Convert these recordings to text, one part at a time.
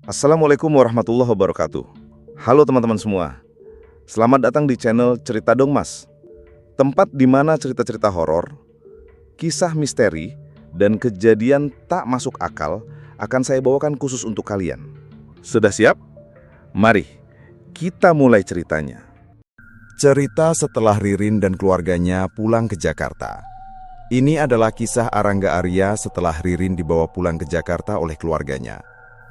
Assalamualaikum warahmatullahi wabarakatuh. Halo teman-teman semua. Selamat datang di channel Cerita Dong Mas. Tempat di mana cerita-cerita horor, kisah misteri, dan kejadian tak masuk akal akan saya bawakan khusus untuk kalian. Sudah siap? Mari kita mulai ceritanya. Cerita setelah Ririn dan keluarganya pulang ke Jakarta. Ini adalah kisah Arangga Arya setelah Ririn dibawa pulang ke Jakarta oleh keluarganya.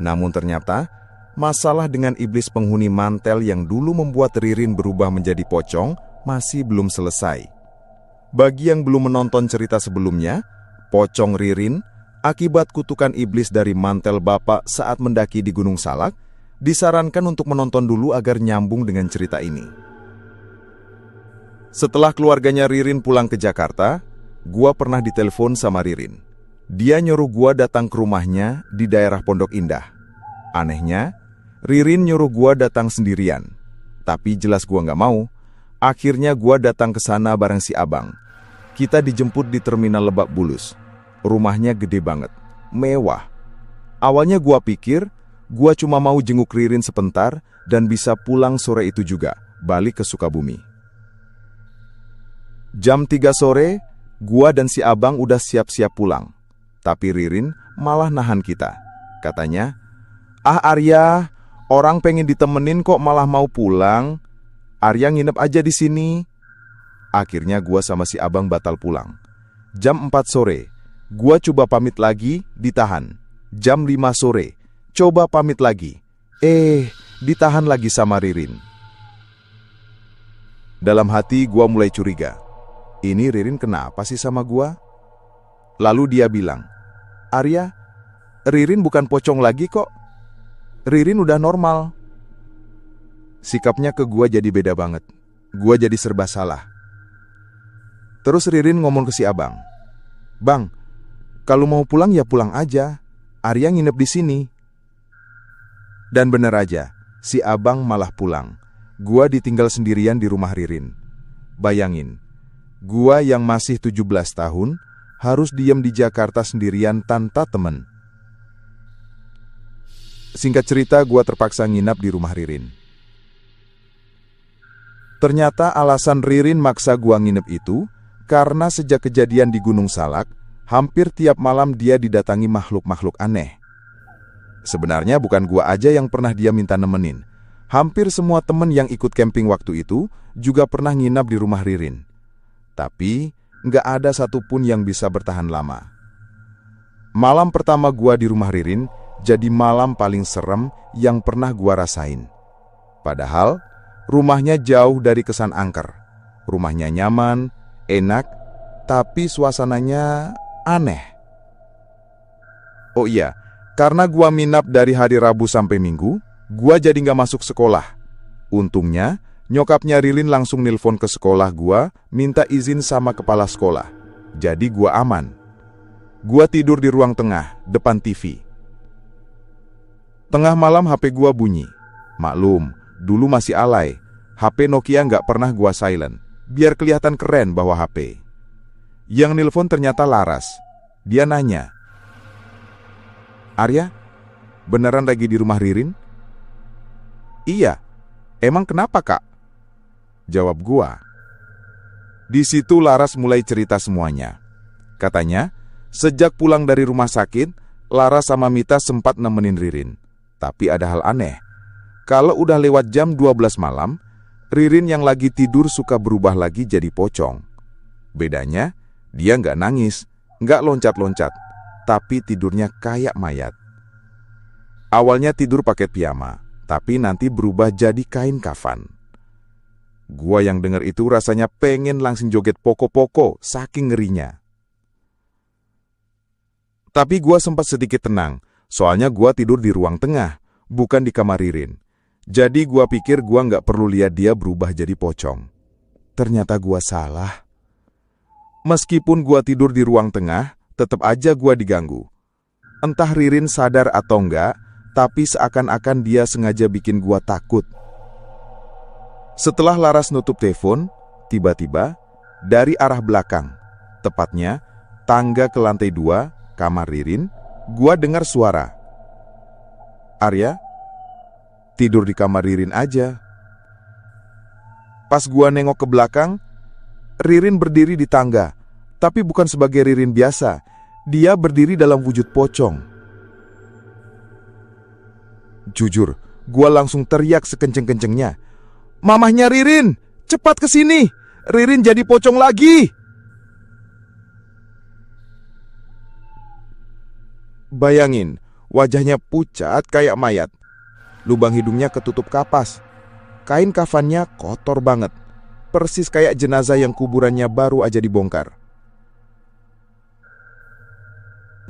Namun ternyata, masalah dengan iblis penghuni mantel yang dulu membuat Ririn berubah menjadi pocong masih belum selesai. Bagi yang belum menonton cerita sebelumnya, pocong Ririn, akibat kutukan iblis dari mantel bapak saat mendaki di Gunung Salak, disarankan untuk menonton dulu agar nyambung dengan cerita ini. Setelah keluarganya Ririn pulang ke Jakarta, gua pernah ditelepon sama Ririn. Dia nyuruh gua datang ke rumahnya di daerah Pondok Indah. Anehnya, Ririn nyuruh gua datang sendirian. Tapi jelas gua nggak mau. Akhirnya gua datang ke sana bareng si abang. Kita dijemput di terminal Lebak Bulus. Rumahnya gede banget, mewah. Awalnya gua pikir, gua cuma mau jenguk Ririn sebentar dan bisa pulang sore itu juga, balik ke Sukabumi. Jam 3 sore, gua dan si abang udah siap-siap pulang. Tapi Ririn malah nahan kita. Katanya, Arya, orang pengen ditemenin kok malah mau pulang. Arya nginep aja di sini." Akhirnya gua sama si abang batal pulang. Jam 4 sore, gua coba pamit lagi, ditahan. Jam 5 sore, coba pamit lagi. Ditahan lagi sama Ririn. Dalam hati gua mulai curiga. Ini Ririn kenapa sih sama gua? Lalu dia bilang, "Arya, Ririn bukan pocong lagi kok. Ririn udah normal." Sikapnya ke gua jadi beda banget. Gua jadi serba salah. Terus Ririn ngomong ke si abang, "Bang, kalau mau pulang ya pulang aja. Arya nginep di sini." Dan bener aja, si abang malah pulang. Gua ditinggal sendirian di rumah Ririn. Bayangin, gua yang masih 17 tahun, harus diam di Jakarta sendirian tanpa temen. Singkat cerita, gua terpaksa nginap di rumah Ririn. Ternyata alasan Ririn maksa gua nginep itu karena sejak kejadian di Gunung Salak, hampir tiap malam dia didatangi makhluk-makhluk aneh. Sebenarnya bukan gua aja yang pernah dia minta nemenin. Hampir semua temen yang ikut camping waktu itu juga pernah nginap di rumah Ririn. Tapi nggak ada satupun yang bisa bertahan lama. Malam pertama gua di rumah Ririn jadi malam paling serem yang pernah gua rasain. Padahal rumahnya jauh dari kesan angker. Rumahnya nyaman, enak, tapi suasananya aneh. Oh iya, karena gua minap dari hari Rabu sampai Minggu, gua jadi nggak masuk sekolah. Untungnya, nyokapnya Ririn langsung nelpon ke sekolah gua, minta izin sama kepala sekolah. Jadi gua aman. Gua tidur di ruang tengah, depan TV. Tengah malam HP gua bunyi. Maklum, dulu masih alay. HP Nokia nggak pernah gua silent, biar kelihatan keren bawa HP. Yang nelpon ternyata Laras. Dia nanya, "Arya, beneran lagi di rumah Ririn?" "Iya. Emang kenapa, Kak?" jawab gua. Di situ Laras mulai cerita semuanya. Katanya, sejak pulang dari rumah sakit, Laras sama Mita sempat nemenin Ririn. Tapi ada hal aneh. Kalau udah lewat jam 12 malam, Ririn yang lagi tidur suka berubah lagi jadi pocong. Bedanya, dia nggak nangis, nggak loncat-loncat, tapi tidurnya kayak mayat. Awalnya tidur pakai piyama, tapi nanti berubah jadi kain kafan. Gua yang denger itu rasanya pengen langsung joget poko-poko, saking ngerinya. Tapi gua sempat sedikit tenang, soalnya gua tidur di ruang tengah, bukan di kamar Ririn. Jadi gua pikir gua nggak perlu lihat dia berubah jadi pocong. Ternyata gua salah. Meskipun gua tidur di ruang tengah, tetap aja gua diganggu. Entah Ririn sadar atau enggak, tapi seakan-akan dia sengaja bikin gua takut. Setelah Laras nutup telepon, tiba-tiba dari arah belakang, tepatnya tangga ke lantai 2, kamar Ririn, gua dengar suara. Arya, tidur di kamar Ririn aja. Pas gua nengok ke belakang, Ririn berdiri di tangga, tapi bukan sebagai Ririn biasa. Dia berdiri dalam wujud pocong. Jujur, gua langsung teriak sekenceng-kencengnya. "Mamahnya Ririn, cepat ke sini! Ririn jadi pocong lagi!" Bayangin, wajahnya pucat kayak mayat. Lubang hidungnya ketutup kapas. Kain kafannya kotor banget. Persis kayak jenazah yang kuburannya baru aja dibongkar.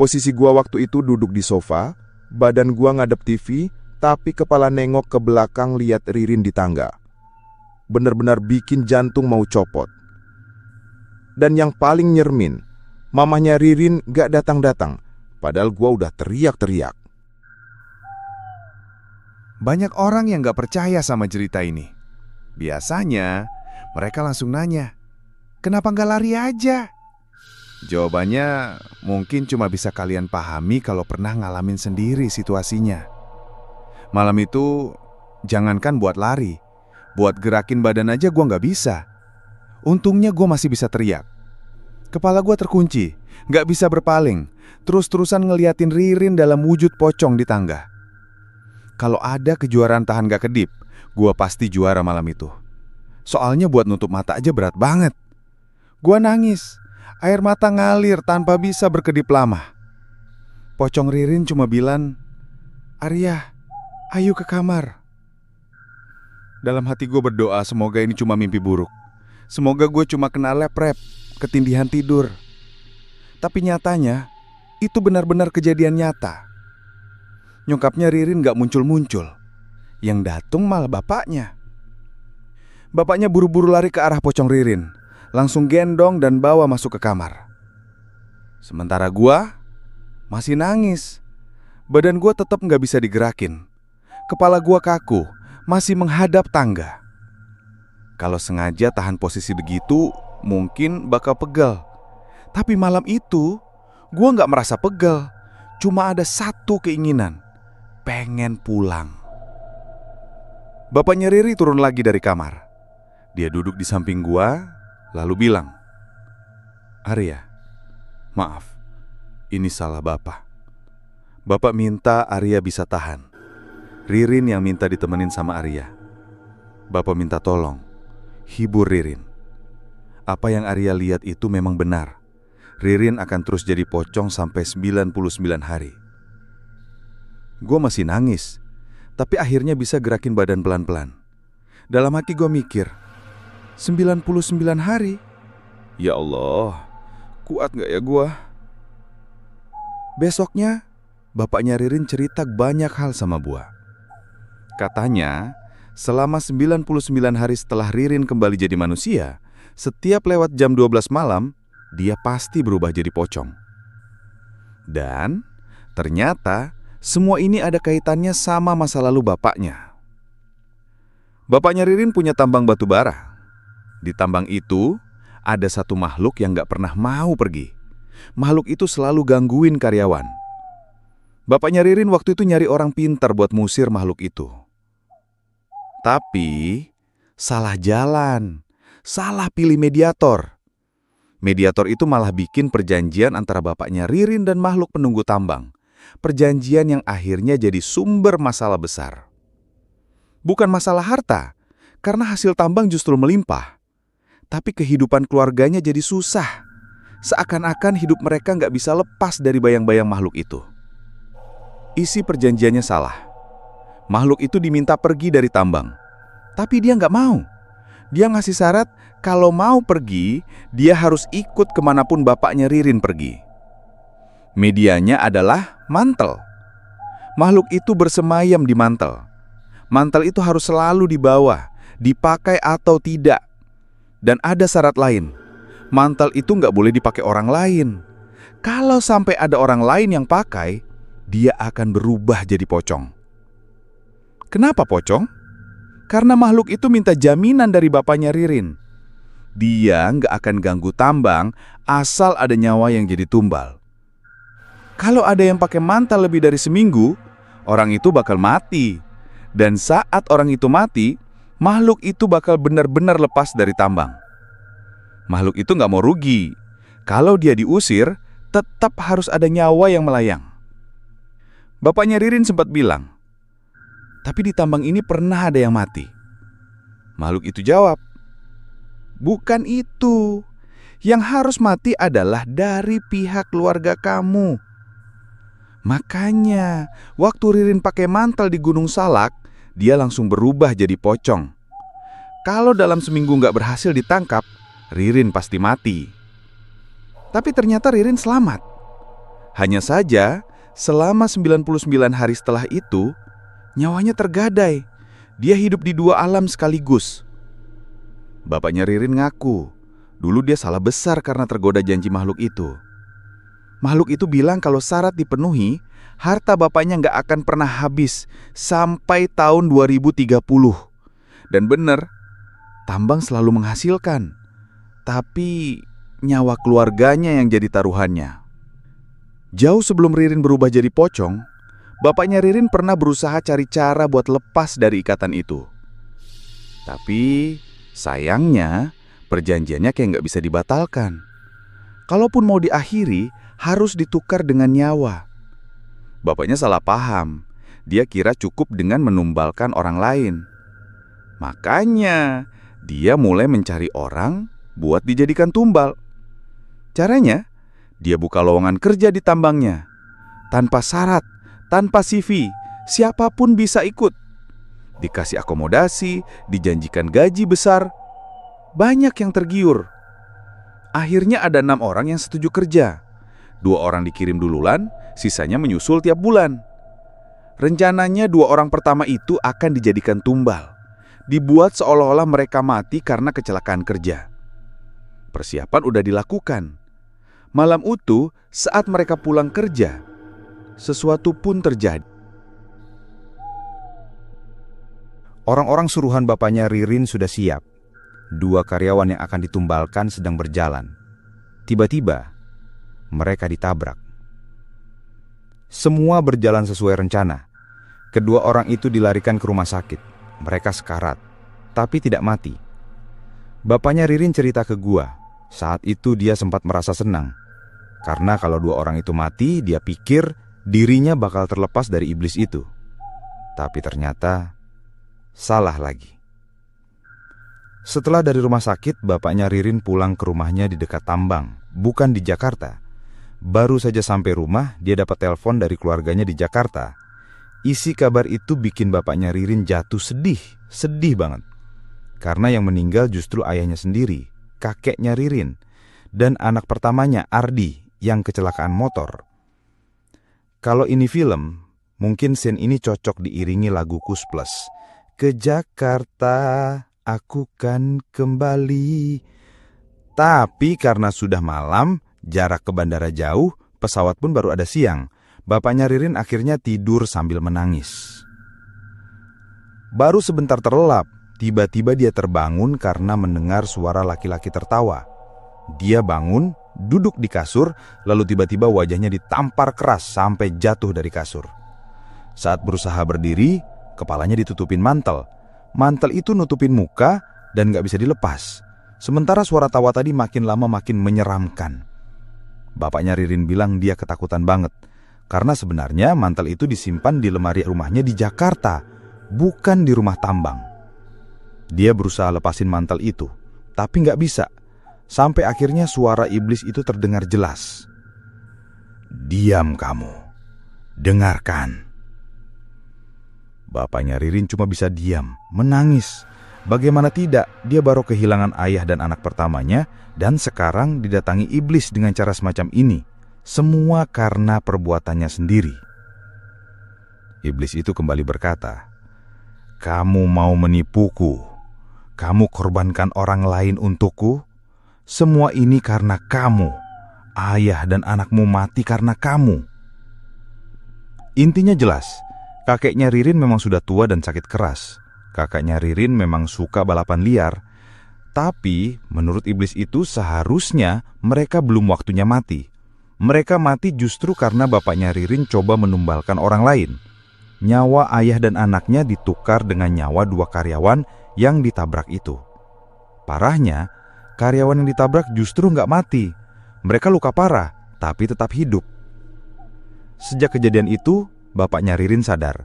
Posisi gua waktu itu duduk di sofa, badan gua ngadep TV, tapi kepala nengok ke belakang lihat Ririn di tangga. Bener-bener bikin jantung mau copot. Dan yang paling nyermin, mamahnya Ririn gak datang-datang, padahal gua udah teriak-teriak. Banyak orang yang gak percaya sama cerita ini. Biasanya mereka langsung nanya, "Kenapa gak lari aja?" Jawabannya mungkin cuma bisa kalian pahami kalau pernah ngalamin sendiri situasinya. Malam itu, jangankan buat lari, buat gerakin badan aja gua gak bisa. Untungnya gua masih bisa teriak. Kepala gua terkunci, gak bisa berpaling, terus-terusan ngeliatin Ririn dalam wujud pocong di tangga. Kalau ada kejuaraan tahan gak kedip, gua pasti juara malam itu. Soalnya buat nutup mata aja berat banget. Gua nangis, air mata ngalir tanpa bisa berkedip lama. Pocong Ririn cuma bilang, "Arya, ayo ke kamar." Dalam hati gue berdoa semoga ini cuma mimpi buruk. Semoga gue cuma kena lep-rep, ketindihan tidur. Tapi nyatanya, itu benar-benar kejadian nyata. Nyokapnya Ririn gak muncul-muncul. Yang datang malah bapaknya. Bapaknya buru-buru lari ke arah pocong Ririn, langsung gendong dan bawa masuk ke kamar. Sementara gua masih nangis. Badan gua tetap gak bisa digerakin. Kepala gua kaku, masih menghadap tangga. Kalau sengaja tahan posisi begitu, mungkin bakal pegal. Tapi malam itu, gua gak merasa pegal. Cuma ada satu keinginan, pengen pulang. Bapaknya Riri turun lagi dari kamar. Dia duduk di samping gua, lalu bilang, "Arya, maaf, ini salah Bapak. Bapak minta Arya bisa tahan. Ririn yang minta ditemenin sama Arya. Bapak minta tolong, hibur Ririn. Apa yang Arya lihat itu memang benar. Ririn akan terus jadi pocong sampai 99 hari." Gue masih nangis, tapi akhirnya bisa gerakin badan pelan-pelan. Dalam hati gue mikir, 99 hari? Ya Allah, kuat gak ya gue? Besoknya, bapaknya Ririn cerita banyak hal sama gue. Katanya, selama 99 hari setelah Ririn kembali jadi manusia, setiap lewat jam 12 malam, dia pasti berubah jadi pocong. Dan ternyata semua ini ada kaitannya sama masa lalu bapaknya. Bapaknya Ririn punya tambang batu bara. Di tambang itu ada satu makhluk yang gak pernah mau pergi. Makhluk itu selalu gangguin karyawan. Bapaknya Ririn waktu itu nyari orang pintar buat musir makhluk itu. Tapi salah jalan, salah pilih mediator. Mediator itu malah bikin perjanjian antara bapaknya Ririn dan makhluk penunggu tambang. Perjanjian yang akhirnya jadi sumber masalah besar. Bukan masalah harta, karena hasil tambang justru melimpah. Tapi kehidupan keluarganya jadi susah. Seakan-akan hidup mereka nggak bisa lepas dari bayang-bayang makhluk itu. Isi perjanjiannya salah. Makhluk itu diminta pergi dari tambang. Tapi dia nggak mau. Dia ngasih syarat kalau mau pergi, dia harus ikut kemanapun bapaknya Ririn pergi. Medianya adalah mantel. Makhluk itu bersemayam di mantel. Mantel itu harus selalu dibawa, dipakai atau tidak. Dan ada syarat lain. Mantel itu nggak boleh dipakai orang lain. Kalau sampai ada orang lain yang pakai, dia akan berubah jadi pocong. Kenapa pocong? Karena makhluk itu minta jaminan dari bapaknya Ririn. Dia nggak akan ganggu tambang asal ada nyawa yang jadi tumbal. Kalau ada yang pakai mantel lebih dari seminggu, orang itu bakal mati. Dan saat orang itu mati, makhluk itu bakal benar-benar lepas dari tambang. Makhluk itu nggak mau rugi. Kalau dia diusir, tetap harus ada nyawa yang melayang. Bapaknya Ririn sempat bilang, tapi di tambang ini pernah ada yang mati. Makhluk itu jawab, bukan itu. Yang harus mati adalah dari pihak keluarga kamu. Makanya, waktu Ririn pakai mantel di Gunung Salak, dia langsung berubah jadi pocong. Kalau dalam seminggu nggak berhasil ditangkap, Ririn pasti mati. Tapi ternyata Ririn selamat. Hanya saja, selama 99 hari setelah itu, nyawanya tergadai. Dia hidup di dua alam sekaligus. Bapaknya Ririn ngaku, dulu dia salah besar karena tergoda janji makhluk itu. Makhluk itu bilang kalau syarat dipenuhi, harta bapaknya nggak akan pernah habis sampai tahun 2030. Dan bener, tambang selalu menghasilkan. Tapi nyawa keluarganya yang jadi taruhannya. Jauh sebelum Ririn berubah jadi pocong, bapaknya Ririn pernah berusaha cari cara buat lepas dari ikatan itu. Tapi sayangnya perjanjiannya kayak nggak bisa dibatalkan. Kalaupun mau diakhiri, harus ditukar dengan nyawa. Bapaknya salah paham. Dia kira cukup dengan menumbalkan orang lain. Makanya dia mulai mencari orang buat dijadikan tumbal. Caranya, dia buka lowongan kerja di tambangnya. Tanpa syarat, tanpa CV, siapapun bisa ikut. Dikasih akomodasi, dijanjikan gaji besar. Banyak yang tergiur. Akhirnya ada 6 orang yang setuju kerja. 2 orang dikirim duluan, sisanya menyusul tiap bulan. Rencananya 2 orang pertama itu akan dijadikan tumbal. Dibuat seolah-olah mereka mati karena kecelakaan kerja. Persiapan udah dilakukan. Malam itu, saat mereka pulang kerja, sesuatu pun terjadi. Orang-orang suruhan bapaknya Ririn sudah siap. 2 karyawan yang akan ditumbalkan sedang berjalan. Tiba-tiba, mereka ditabrak. Semua berjalan sesuai rencana. Kedua orang itu dilarikan ke rumah sakit. Mereka sekarat, tapi tidak mati. Bapaknya Ririn cerita ke gua. Saat itu dia sempat merasa senang. Karena kalau 2 orang itu mati, dia pikir dirinya bakal terlepas dari iblis itu. Tapi ternyata salah lagi. Setelah dari rumah sakit, bapaknya Ririn pulang ke rumahnya di dekat tambang, bukan di Jakarta. Baru saja sampai rumah, dia dapat telepon dari keluarganya di Jakarta. Isi kabar itu bikin bapaknya Ririn jatuh sedih banget. Karena yang meninggal justru ayahnya sendiri, kakeknya Ririn, dan anak pertamanya Ardi yang kecelakaan motor. Kalau ini film, mungkin scene ini cocok diiringi lagu Kus Plus. Ke Jakarta, aku kan kembali. Tapi karena sudah malam, jarak ke bandara jauh, pesawat pun baru ada siang. Bapaknya Ririn akhirnya tidur sambil menangis. Baru sebentar terlelap, tiba-tiba dia terbangun karena mendengar suara laki-laki tertawa. Dia bangun, duduk di kasur, lalu tiba-tiba wajahnya ditampar keras sampai jatuh dari kasur. Saat berusaha berdiri, kepalanya ditutupin mantel. Mantel itu nutupin muka dan gak bisa dilepas. Sementara suara tawa tadi makin lama makin menyeramkan. Bapaknya Ririn bilang dia ketakutan banget. Karena sebenarnya mantel itu disimpan di lemari rumahnya di Jakarta, bukan di rumah tambang. Dia berusaha lepasin mantel itu, tapi gak bisa. Sampai akhirnya suara iblis itu terdengar jelas. Diam kamu, dengarkan. Bapaknya Ririn cuma bisa diam, menangis. Bagaimana tidak, dia baru kehilangan ayah dan anak pertamanya, dan sekarang didatangi iblis dengan cara semacam ini. Semua karena perbuatannya sendiri. Iblis itu kembali berkata, kamu mau menipuku? Kamu korbankan orang lain untukku? Semua ini karena kamu. Ayah dan anakmu mati karena kamu. Intinya jelas, kakeknya Ririn memang sudah tua dan sakit keras. Kakaknya Ririn memang suka balapan liar. Tapi menurut iblis itu seharusnya mereka belum waktunya mati. Mereka mati justru karena bapaknya Ririn coba menumbalkan orang lain. Nyawa ayah dan anaknya ditukar dengan nyawa 2 karyawan yang ditabrak itu. Parahnya, karyawan yang ditabrak justru nggak mati. Mereka luka parah, tapi tetap hidup. Sejak kejadian itu, bapaknya Ririn sadar,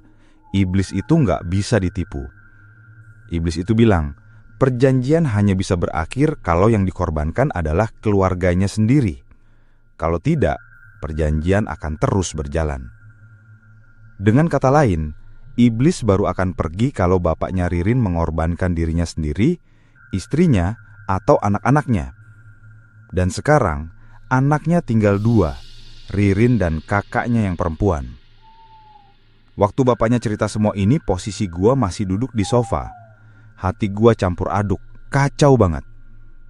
iblis itu nggak bisa ditipu. Iblis itu bilang, perjanjian hanya bisa berakhir kalau yang dikorbankan adalah keluarganya sendiri. Kalau tidak, perjanjian akan terus berjalan. Dengan kata lain, iblis baru akan pergi kalau bapaknya Ririn mengorbankan dirinya sendiri, istrinya, atau anak-anaknya. Dan sekarang, anaknya tinggal 2, Ririn dan kakaknya yang perempuan. Waktu bapaknya cerita semua ini, posisi gua masih duduk di sofa. Hati gua campur aduk, kacau banget.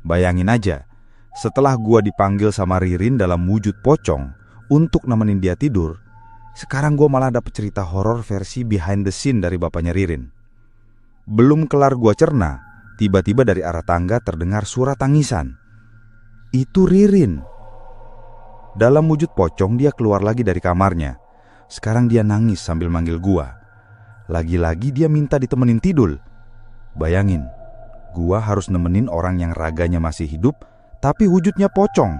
Bayangin aja, setelah gua dipanggil sama Ririn dalam wujud pocong untuk nemenin dia tidur, sekarang gue malah dapet cerita horor versi behind the scene dari bapaknya Ririn. Belum kelar gue cerna, tiba-tiba dari arah tangga terdengar suara tangisan. Itu Ririn. Dalam wujud pocong dia keluar lagi dari kamarnya. Sekarang dia nangis sambil manggil gue. Lagi-lagi dia minta ditemenin tidur. Bayangin, gue harus nemenin orang yang raganya masih hidup, tapi wujudnya pocong.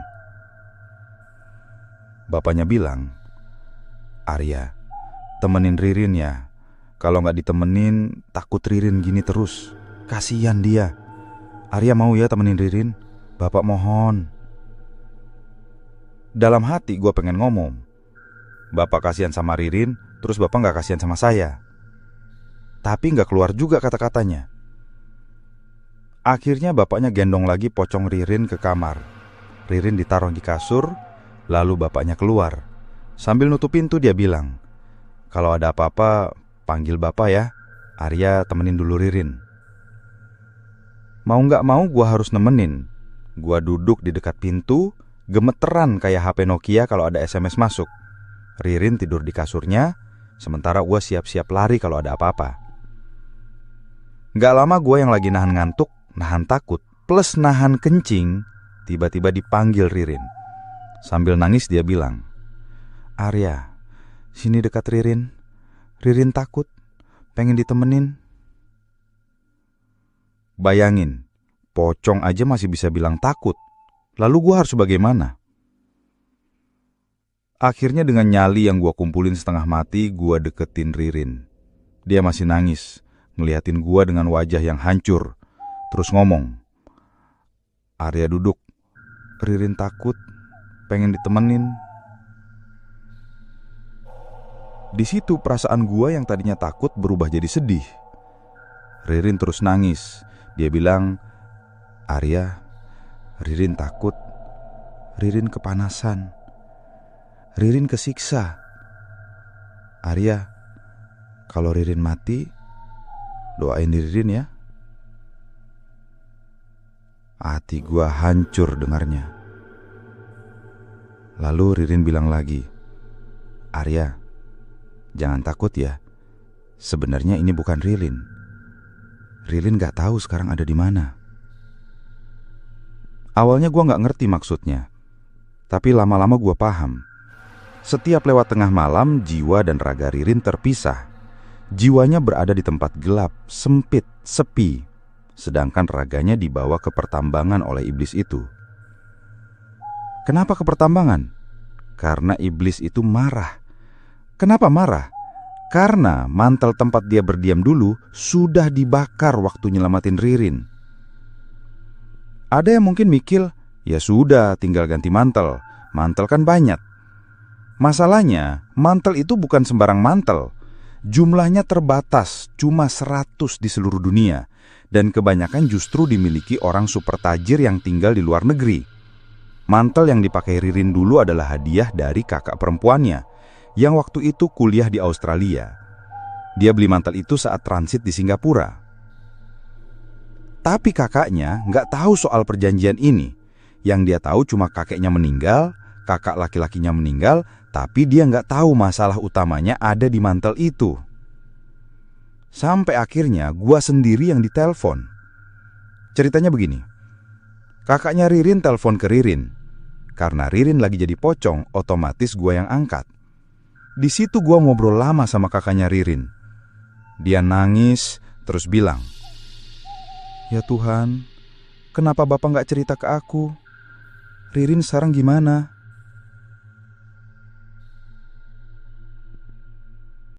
Bapaknya bilang, "Arya, temenin Ririn ya. Kalau nggak ditemenin, takut Ririn gini terus. Kasian dia. Arya mau ya temenin Ririn? Bapak mohon." Dalam hati gue pengen ngomong, Bapak kasihan sama Ririn, terus Bapak nggak kasihan sama saya. Tapi nggak keluar juga kata-katanya. Akhirnya bapaknya gendong lagi pocong Ririn ke kamar. Ririn ditaruh di kasur, lalu bapaknya keluar. Sambil nutup pintu dia bilang, "Kalau ada apa-apa, panggil bapak ya. Arya temenin dulu Ririn." Mau gak mau gua harus nemenin. Gua duduk di dekat pintu, gemeteran kayak HP Nokia kalau ada SMS masuk. Ririn tidur di kasurnya, sementara gua siap-siap lari kalau ada apa-apa. Gak lama gua yang lagi nahan ngantuk, nahan takut, plus nahan kencing, tiba-tiba dipanggil Ririn. Sambil nangis dia bilang, "Arya, sini dekat Ririn. Ririn takut, pengen ditemenin." Bayangin, pocong aja masih bisa bilang takut. Lalu gue harus bagaimana? Akhirnya dengan nyali yang gue kumpulin setengah mati, gue deketin Ririn. Dia masih nangis, ngeliatin gue dengan wajah yang hancur. Terus ngomong, "Arya duduk. Ririn takut, pengen ditemenin." Di situ perasaan gua yang tadinya takut berubah jadi sedih. Ririn terus nangis. Dia bilang, "Arya, Ririn takut. Ririn kepanasan. Ririn kesiksa. Arya, kalau Ririn mati, doain Ririn ya." Hati gua hancur dengarnya. Lalu Ririn bilang lagi, "Arya, jangan takut ya. Sebenarnya ini bukan Ririn. Ririn gak tahu sekarang ada di mana." Awalnya gue gak ngerti maksudnya, tapi lama-lama gue paham. Setiap lewat tengah malam, jiwa dan raga Ririn terpisah. Jiwanya berada di tempat gelap, sempit, sepi, sedangkan raganya dibawa ke pertambangan oleh iblis itu. Kenapa ke pertambangan? Karena iblis itu marah. Kenapa marah? Karena mantel tempat dia berdiam dulu sudah dibakar waktu nyelamatin Ririn. Ada yang mungkin mikir, ya sudah tinggal ganti mantel. Mantel kan banyak. Masalahnya, mantel itu bukan sembarang mantel. Jumlahnya terbatas, cuma 100 di seluruh dunia. Dan kebanyakan justru dimiliki orang super tajir yang tinggal di luar negeri. Mantel yang dipakai Ririn dulu adalah hadiah dari kakak perempuannya yang waktu itu kuliah di Australia. Dia beli mantel itu saat transit di Singapura. Tapi kakaknya nggak tahu soal perjanjian ini. Yang dia tahu cuma kakeknya meninggal, kakak laki-lakinya meninggal, tapi dia nggak tahu masalah utamanya ada di mantel itu. Sampai akhirnya gua sendiri yang ditelepon. Ceritanya begini. Kakaknya Ririn telepon ke Ririn. Karena Ririn lagi jadi pocong, otomatis gua yang angkat. Di situ gua ngobrol lama sama kakaknya Ririn. Dia nangis, terus bilang, "Ya Tuhan, kenapa Bapak nggak cerita ke aku? Ririn sekarang gimana?